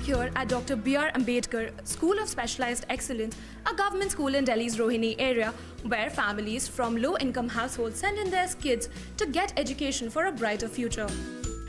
here at Dr. B.R. Ambedkar School of Specialized Excellence, a government school in Delhi's Rohini area, where families from low-income households send in their kids to get education for a brighter future.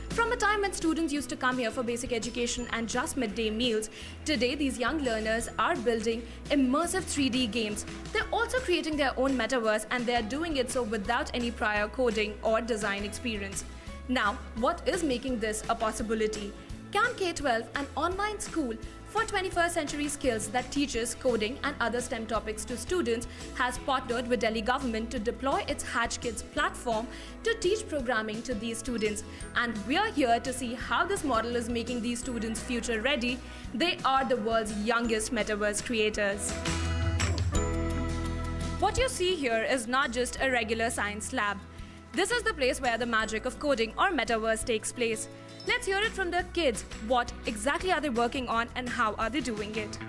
From a time when students used to come here for basic education and just midday meals, today these young learners are building immersive 3D games. They're also creating their own metaverse, and they're doing it so without any prior coding or design experience. Now, what is making this a possibility? K12, an online school for 21st century skills that teaches coding and other STEM topics to students, has partnered with Delhi government to deploy its HatchKids platform to teach programming to these students. And we are here to see how this model is making these students future ready. They are the world's youngest metaverse creators. What you see here is not just a regular science lab. This is the place where the magic of coding or metaverse takes place. Let's hear it from the kids. What exactly are they working on and how are they doing it?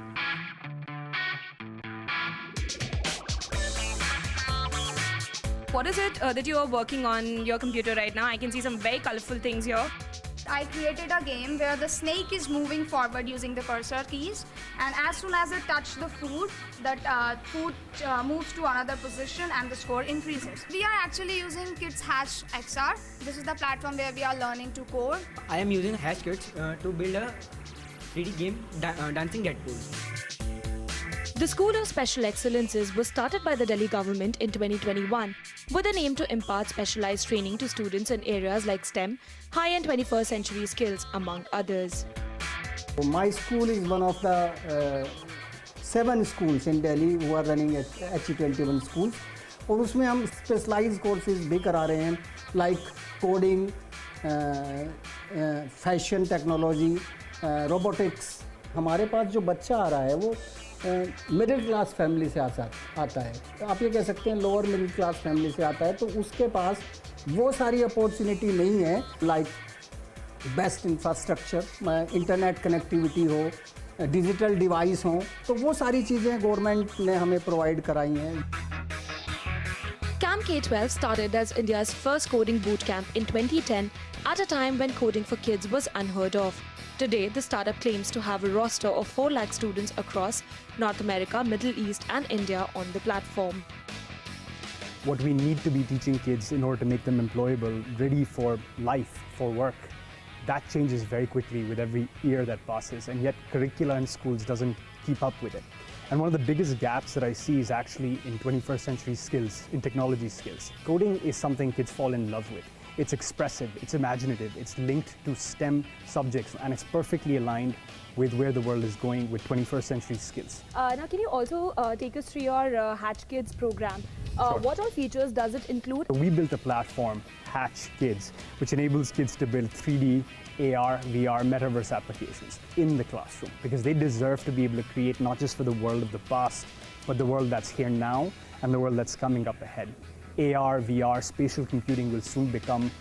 What is it that you are working on your computer right now? I can see some very colorful things here. I created a game where the snake is moving forward using the cursor keys, and as soon as it touches the food, that food moves to another position and the score increases. We are actually using Kids HatchXR. This is the platform where we are learning to code. I am using HatchKids to build a 3D game, Dancing Deadpool. The School of Special Excellences was started by the Delhi government in 2021 with an aim to impart specialized training to students in areas like STEM, high-end 21st century skills, among others. My school is one of the 7 schools in Delhi who are running at H21 schools. और उसमें हम specialized courses भी करा रहे हैं like coding, fashion technology, robotics. हमारे पास जो बच्चा आ रहा है वो मिडिल क्लास फैमिली से आता है, तो आप ये कह सकते हैं लोअर मिडिल क्लास फैमिली से आता है, तो उसके पास वो सारी अपॉर्चुनिटी नहीं है like best infrastructure, internet connectivity हो, डिजिटल डिवाइस हो, तो वो सारी चीज़ें गवर्नमेंट ने हमें प्रोवाइड कराई हैं. Camp K12 started as India's first coding boot camp in 2010 at a time when coding for kids was unheard of. Today, the startup claims to have a roster of 4 lakh students across North America, Middle East and India on the platform. What we need to be teaching kids in order to make them employable, ready for life, for work, that changes very quickly with every year that passes, and yet curricula in schools doesn't keep up with it. And one of the biggest gaps that I see is actually in 21st century skills, in technology skills. Coding is something kids fall in love with. It's expressive, it's imaginative, it's linked to STEM subjects, and it's perfectly aligned with where the world is going with 21st century skills. Now, can you also take us through your HatchKids program? Sure. What all features does it include? We built a platform, HatchKids, which enables kids to build 3D, AR, VR, Metaverse applications in the classroom, because they deserve to be able to create not just for the world of the past, but the world that's here now and the world that's coming up ahead. AR, VR, spatial computing will soon become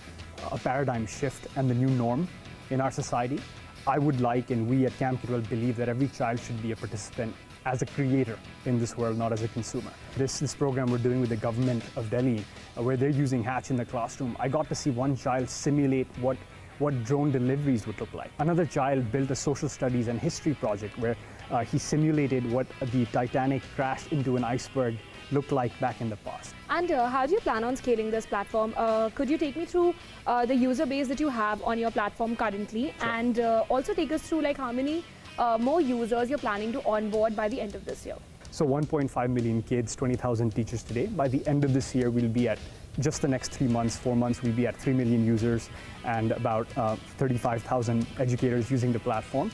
a paradigm shift and the new norm in our society. I would like, and we at Camp K12 believe, that every child should be a participant as a creator in this world, not as a consumer. This program we're doing with the government of Delhi, where they're using Hatch in the classroom, I got to see one child simulate what drone deliveries would look like. Another child built a social studies and history project where he simulated what the Titanic crash into an iceberg looked like back in the past. And how do you plan on scaling this platform? Could you take me through the user base that you have on your platform currently? Sure. And also take us through like how many more users you're planning to onboard by the end of this year? So 1.5 million kids, 20,000 teachers today. By the end of this year, we'll be at just the next 3 months, 4 months, we'll be at 3 million users and about 35,000 educators using the platform.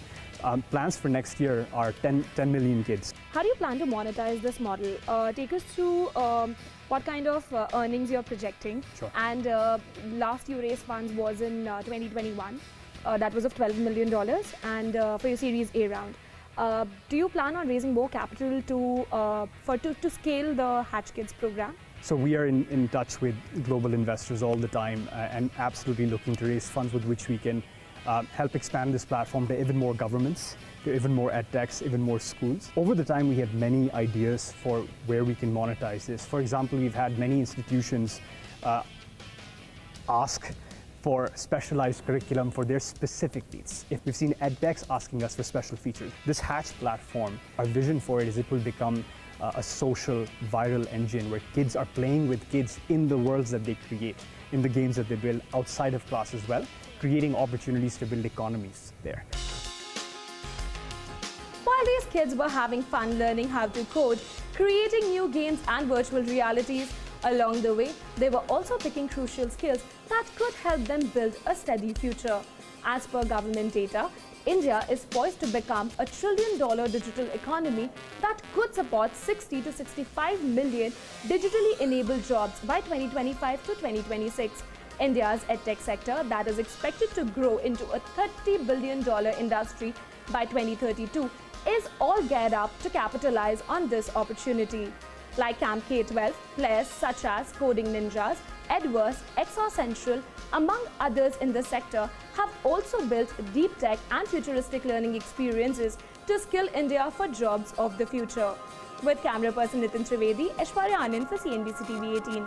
Plans for next year are 10 million kids. How do you plan to monetize this model? Take us through what kind of earnings you're projecting. Sure. And last you raised funds was in 2021. That was of $12 million and for your Series A round. Do you plan on raising more capital to scale the HatchKids program? So we are in touch with global investors all the time and absolutely looking to raise funds with which we can help expand this platform to even more governments, to even more edtechs, even more schools. Over the time, we have many ideas for where we can monetize this. For example, we've had many institutions ask for specialized curriculum for their specific needs. If we've seen edtechs asking us for special features, this Hatch platform, our vision for it is it will become a social viral engine where kids are playing with kids in the worlds that they create, in the games that they build outside of class as well, creating opportunities to build economies there. While these kids were having fun learning how to code, creating new games and virtual realities, along the way, they were also picking crucial skills that could help them build a steady future. As per government data, India is poised to become a $1 trillion digital economy that could support 60 to 65 million digitally enabled jobs by 2025 to 2026. India's edtech sector, that is expected to grow into a $30 billion industry by 2032, is all geared up to capitalize on this opportunity. Like Camp K12, players such as Coding Ninjas, Edverse, XR Central, among others in the sector, have also built deep tech and futuristic learning experiences to skill India for jobs of the future. With camera person Nitin Trivedi, Aishwarya Anand for CNBC TV 18.